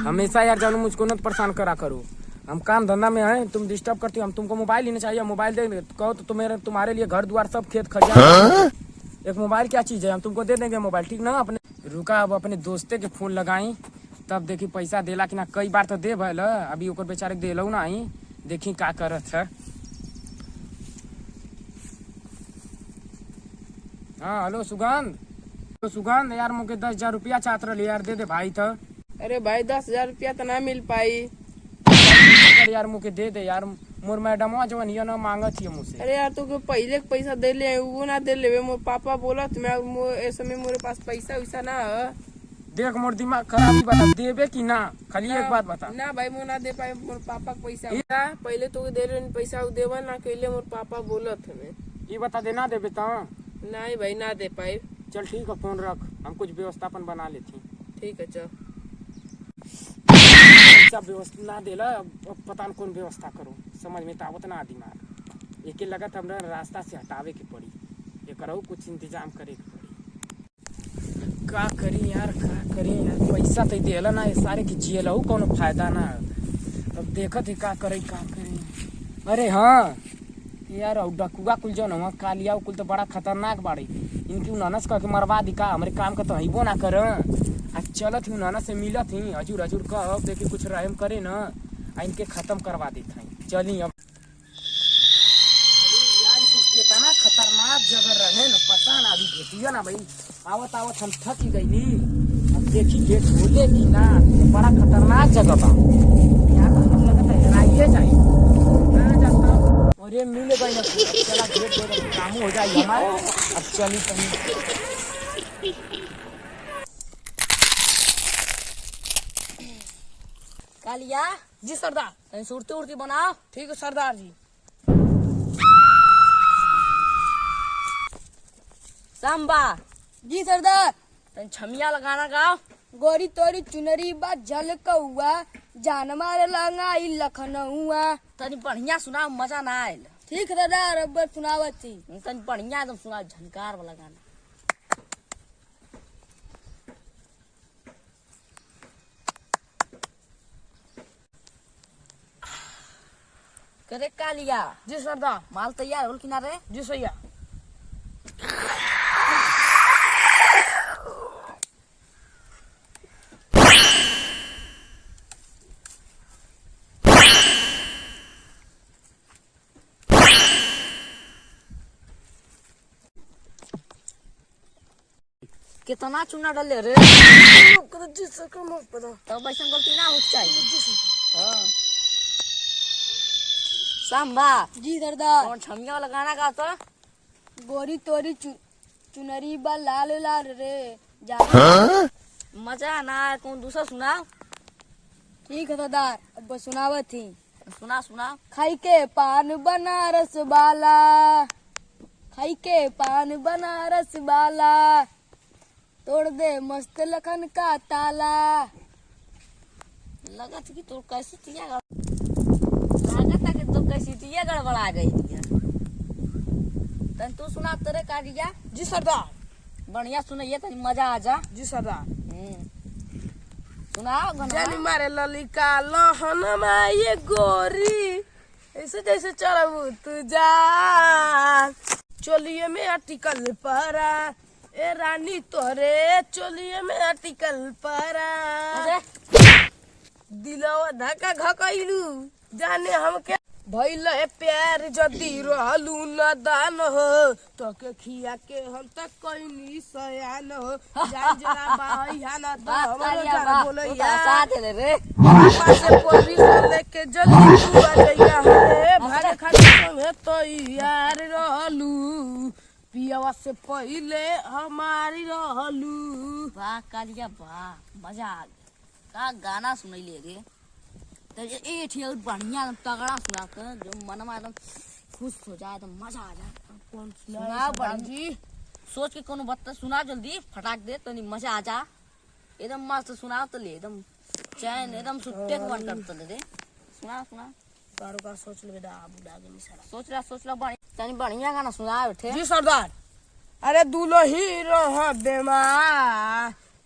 हमेशा यार जानू मुझको न परेशान करा करो। हम काम धंधा में हैं, तुम डिस्टर्ब करती हो। हम तुमको मोबाइल लेना चाहिए, मोबाइल दे कहो तो तुम्हारे लिए घर द्वार सब खेत खलियान। एक मोबाइल क्या चीज है, हम तुमको दे देंगे मोबाइल, ठीक ना। अपने रुका, अब अपने दोस्ते के फोन लगाई तब देखी पैसा देला कि ना। कई बार तो दे भल, अभी ओकर बेचारे देलू ना ही, देखी का करत है। हाँ हेलो सुगंध, तो सुगंध यार मुझे 10,000 रुपया चाहत रही यार, दे दे भाई था। अरे भाई 10,000 रुपया तो ना मिल पाई यार मुझे दे दे यार, मोर मैडम जवन ये ना मांगत थी मुझसे। अरे यार तो पहले पैसा दे ले वो ना दे ले, मोर पापा बोला मैं ऐसे में मेरे पास पैसा वैसा ना है। देख मोर दिमाग खराब, बता देबे कि ना, खाली एक बात बता। ना भाई मो ना दे पाए मोर पापा पैसा, पहले तो दे रहे पैसा देवा ना कहले मोर पापा बोलत हमें। ये बता देना देबे तो नहीं भाई ना दे पाए। चल ठीक है, फोन रख, हम कुछ व्यवस्थापन बना लेते। ठीक है चल। सब व्यवस्था ना देला, अब पता न कौन व्यवस्था करो, समझ में आवत ना दिमाग। एक लगत हमरा रास्ता से हटावे के पड़ी, ये करो कुछ इंतजाम करे के पड़ी। का करी यार, का करी यार, पैसा तो देला ना, ये सारे की जियला कोनो फायदा ना। अब देखत है का करे का करे। अरे हाँ यार, डकुआ कुल जो न कालिया कुल तो बड़ा खतरनाक बाड़ी, इनकी ननस कह के मरवा दी का, हमारे काम का तो हिबो ना कर। आज चलत ही ननस से मिलत ही, हजूर हजूर कह देखी कुछ रहम करे न, इनके खत्म करवा देते हैं। चली अब यार कितना खतरनाक जगह रहे न, पता ना अभी भेटियो ना भाई। आवत आवत हम थक ही गई, अब देखी गेट खोले की ना, बड़ा खतरनाक जगह बा यहाँ तो, हम लगता है हेराइए जाए। अरे मिल गई ना, चला गेट दे काम हो जाए हमारा। अब चली कहीं कालिया जी सरदार। कहीं सुरती उड़ती बनाओ। ठीक है सरदार जी। सांबा जी सरदार। कहीं छमिया लगाना गाओ। गोरी तोरी चुनरी बा झलकौआ, जान मारे लंगाई लखनऊआ। तनी बढ़िया सुनाओ, मजा ना आयल। ठीक है सरदार, अब सुनावत थी। तनी बढ़िया एकदम सुनाओ, झनकार वाला गाना। करे कालिया जी सरदार। माल तैयार होल किनारे। जी सैया। कितना चूना डाले रे, जी सर पता। तब ऐसा गलती ना हो चाहिए। हाँ सांबा जी सरदार। कौन छमिया वाला गाना गाता। गोरी तोरी चुनरी बा लाल लाल रे, जान मजा ना आए, कौन दूसरा सुनाओ। ठीक है सरदार, अब सुनावत थी। सुना सुना। खाई के पान बनारस वाला, खाई के पान बनारस वाला, तोड़ दे मस्त लखन का ताला। लगा कि तो कैसे टिया लागत कि तो कैसे टिया गड़बड़ा गई है। तन तू सुना तेरे कालिया। जी सरदार। बढ़िया सुनाइए, तनी मजा आ जा। जी सरदार। सुनाओ जानी मारे ललिका लहन में ये गोरी, ऐसे जैसे चलबू तू जा, चोलिए में अटिकल परा, ए रानी तोरे चोलिए में अटिकल परा, दिलवा धक्का घकैलू, जाने हमके भइल प्यार जदी रहलू नदान हो, तो के खिया के हम तक कइनी सयान हो, जान जरा बाहिया ना तो हमरो जान बोलैया साथ रे पापा से पुलिस लेके जल्दी तू आ जाइया रे, भागे खातिर संगे तो यार रहलू, पियावा से पहले हमारी रहलू। वाह कालिया वाह, मजा आ गया। का गाना सुनैले रे, तो ये ठिया बढ़िया तगड़ा सुना कर, जो मनमा एकदम खुश हो जाए, तो मजा आ जाए। कौन सुना बढ़िया, सोच के कोनो बात सुना जल्दी फटाक दे, तो नहीं मजा आ जा। एकदम मस्त सुना तो ले, एकदम चैन एकदम सुट्टे के मन करता रे। सुना सुना कारो का सोच ले बेटा, बुढ़ा के निसारा सोच ला बढ़िया, तनी बढ़िया गाना सुना बैठे। जी सरदार। अरे दुलही रह बेमा,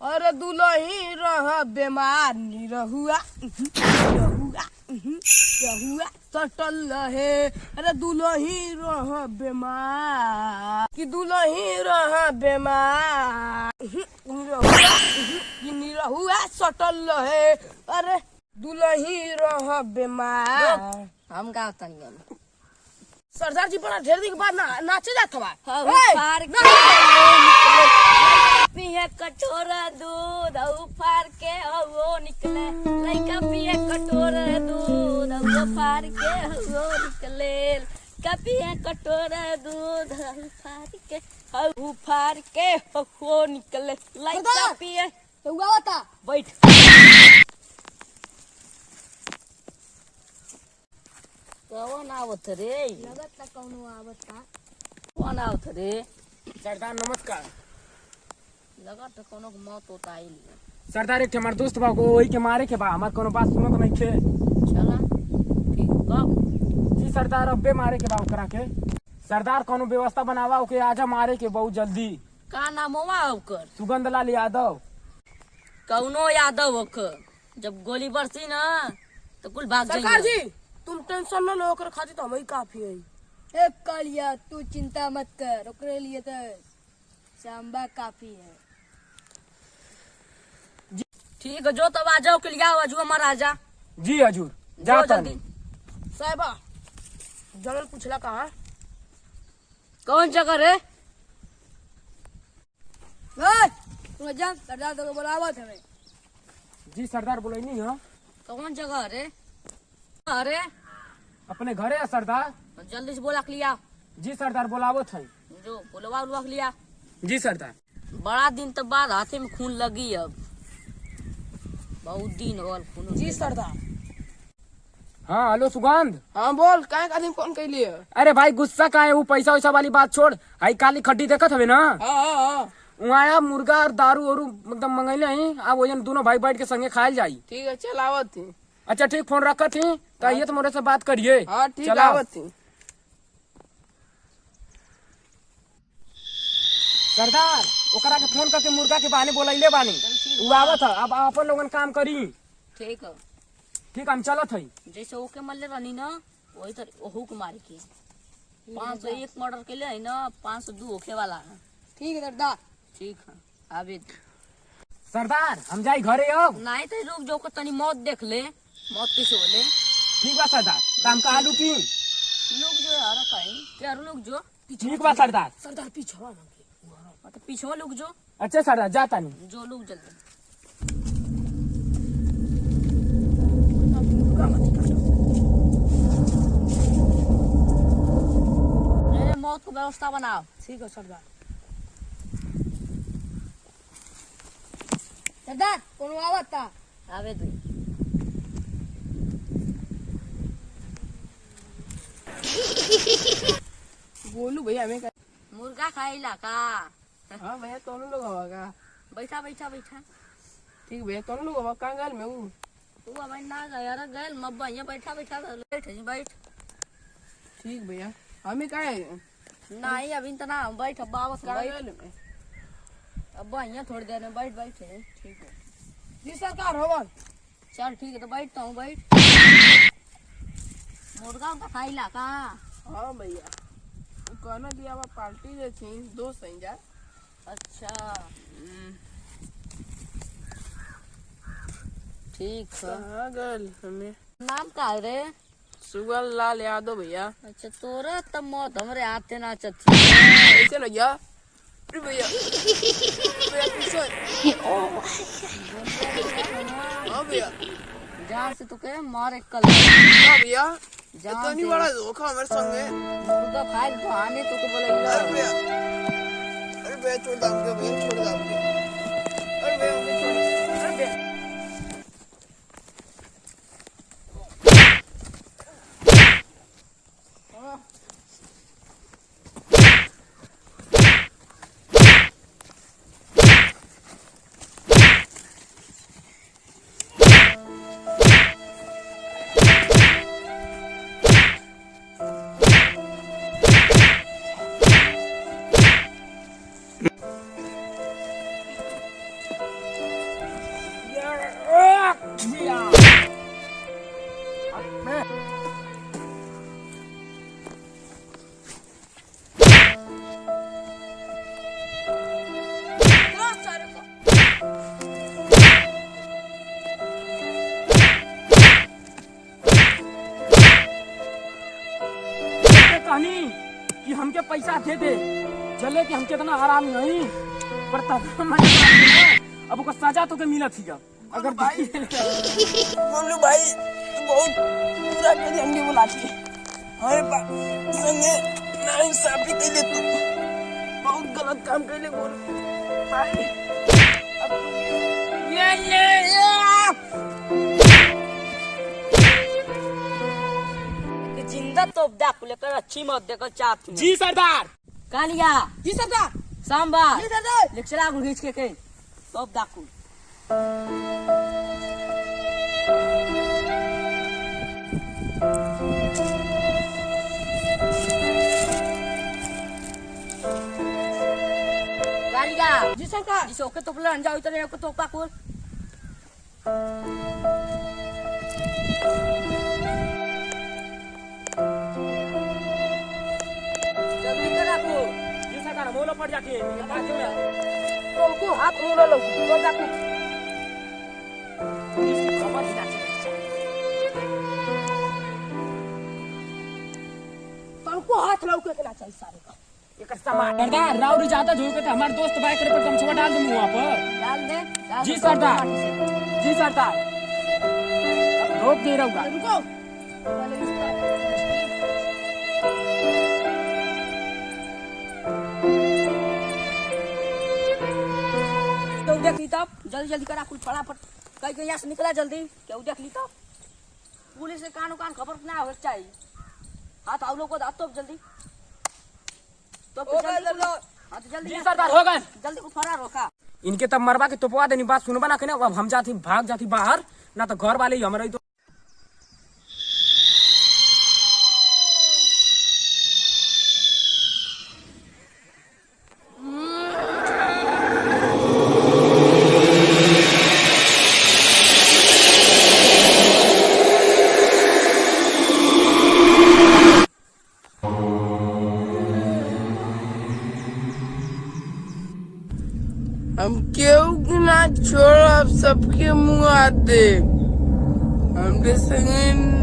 अरे दुलही रह बेमार निरहुआ रहुआ रहुआ सटल रहे। अरे दुलही रह बेमार कि दुलही रह बेमार निरहुआ कि निरहुआ सटल रहे। अरे दुलही रह बेमार। हम का तनी सरदार जी बड़ा ढेर दिन के बाद नाचे जात हवा। फार के पिए कटोरा दूध औ फार के वो निकले लइका पिए कटोरा दूध औ फार के वो निकले का पिए कटोरा दूध औ फार के वो निकले लइका पिए तो हुआ बता बैठ कौन आवत रे लगत ता कौनो आवता। कौन आवत रे सरदार नमस्कार। लगत कोनो के मौत होता आइल सरदार एक हमारे दोस्त बा को वही के मारे के बा हमार कोनो बात सुनत नहीं खे। चला ठीक कब जी सरदार अब्बे मारे के बा ओकरा के। सरदार कोनो व्यवस्था बनावा ओके आजा मारे के बहुत जल्दी। का नाम हुआ ओकर सुगंध लाल यादव। कौनो यादव ओकर जब गोली बरसी ना तो कुल भाग सरकार जाइए जी तुम टेंशन न लो ओकर खातिर तो हमें काफी है। ए कालिया तू चिंता मत कर, ओकरे लिए तो सांबा काफी है। ठीक है जो तब आ जाओ के लिए आओ अजू हमारा आजा जी हजूर जा जल्दी साहिबा जनरल पूछला कहा कौन जगह रे तू जा सरदार तो बुलावत हमें। जी सरदार बोले नहीं है कौन जगह रे अरे अपने घरे है सरदार। जल्दी से बोला के लिया जी सरदार बुलावत है। जो बोलवा उलवा के लिया जी सरदार। बड़ा दिन तक बाद हाथे में खून लगी अब बहुत दिन हो गल खून जी सरदार। हाँ हेलो सुगंध। हाँ बोल काहे खातिर फोन कैली है। अरे भाई गुस्सा का है वो पैसा वैसा वाली बात छोड़। आई काली खड्डी देखत हवे ना हाँ वहाँ अब मुर्गा और दारू और एकदम मंगैले ही अब वजन दोनों भाई बैठ के संगे खाए जाई। ठीक है चल आवत थी। अच्छा ठीक फोन रखत ही तो ये तो मोरे से बात करिए। हाँ ठीक चला। आवत थी। सरदार ओकरा के फोन करके मुर्गा के बहाने बोलैले बानी वो आवत है। अब अपन लोगन काम करी। ठीक है ठीक हम चलत है। जैसे ओके मल्ले रहनी ना वही तरह ओहू के मारे के 501 मर्डर के लिए है ना 502 होके वाला है। ठीक है सरदार। ठीक है अभी सरदार हम जाई घरे अब। नहीं तो रुक जो को तनी मौत देख ले मौत कैसे होले ठीक बा सरदार तो हम कहा की लोग जो यार कहीं क्या लोग जो ठीक बा सरदार। सरदार पीछे मतलब पीछे लोग जो अच्छा सरदार जाता नहीं। जो लोग जल्दी मेरे मौत को व्यवस्था बनाओ। ठीक है सरदार। सरदार कौन आवता आवे दे बोलू भैया हमें क्या। मुर्गा खाइला का हाँ भैया दोनों लोग हवा का। बैठा बैठा बैठा ठीक भैया दोनों लोग हवा कहाँ गल में हूँ। तू अब ना गया रे गैल मब्बा यहाँ बैठा बैठा बैठ बैठ ठीक भैया हमें क्या है। नहीं अभी तो ना बैठ बाबा कहाँ बैठ गल में। अब यहाँ थोड़ी देर में बैठ बैठ ठीक है जी सरकार हवा। चल ठीक है तो बैठता हूँ बैठ मुर्गा उनका खाइला का हाँ भैया कहना दिया हुआ पार्टी जे थी दोस्त हैं जा। अच्छा ठीक है कहाँ गल हमें। नाम का है रे सुगल लाल यादव भैया। अच्छा तोरा तब मौत हमरे आते ना चथी कैसे भैया। अरे भैया भैया पीछे। हाँ भैया जहाँ से तू कहे मारे कल हाँ भैया जहाँ इतनी से बड़ा धोखा हमारे संगे। मुर्गा खाए तो आने तो अरे बोले भैया अरे भैया छोड़ दाम भैया छोड़ दाम। अरे भैया हमको छोड़। अरे भैया कहनी कि हमके पैसा दे दे चले कि हमके इतना आराम नहीं पर तब अब ओकर सजा तो के मिलत ही अगर भाई बोलू भाई तू बहुत पूरा के लिए हमके बुला के हमारे संगे नाइंसाफी कैले तू बहुत गलत काम कैले बोल भाई अब ये जिंदा तोप डाकू लेकर अच्छी मौत देकर चाप जी सरदार कालिया जी सरदार सांबा जी सरदार लेक्चरा को खींच के तोप डाकू कालिया जी सरदार जिसे ओके तो प्लान जाओ इधर ओके तो पाकुर जल्दी कर आपको जी सरदार मोलो पड़ जाके ये बात जो है तुमको हाथ मुड़ा लो तो डाकू पुलिस की खबर ही ना चले तुमको हाथ लौके के ना चाहिए सारे का एक सामान सरदार राउरी ज्यादा झोल के हमारे दोस्त भाई करे पर कम डाल दूं वहां पर डाल दे जी सरदार जी सरदार रोक दे रहूंगा रुको तो देख ली तब जल्दी जल्दी करा कुछ फटाफट कहीं कहीं यहाँ से निकला जल्दी क्यों देख ली तब पुलिस से कान कान खबर ना हो चाहिए हाथ आओ लोग को दांत तो जल्दी तो जल्दी हाँ तो जल्दी जी सरदार हो गए जल्दी कुछ फरार रोका इनके तब मरवा के तोपवा देनी बात सुनबा ना के ना अब हम जाती भाग जाती बाहर ना तो घर वाले ही हमारे तो हम क्यों ना छोड़ अब सबके मुंह आते हमरे संगे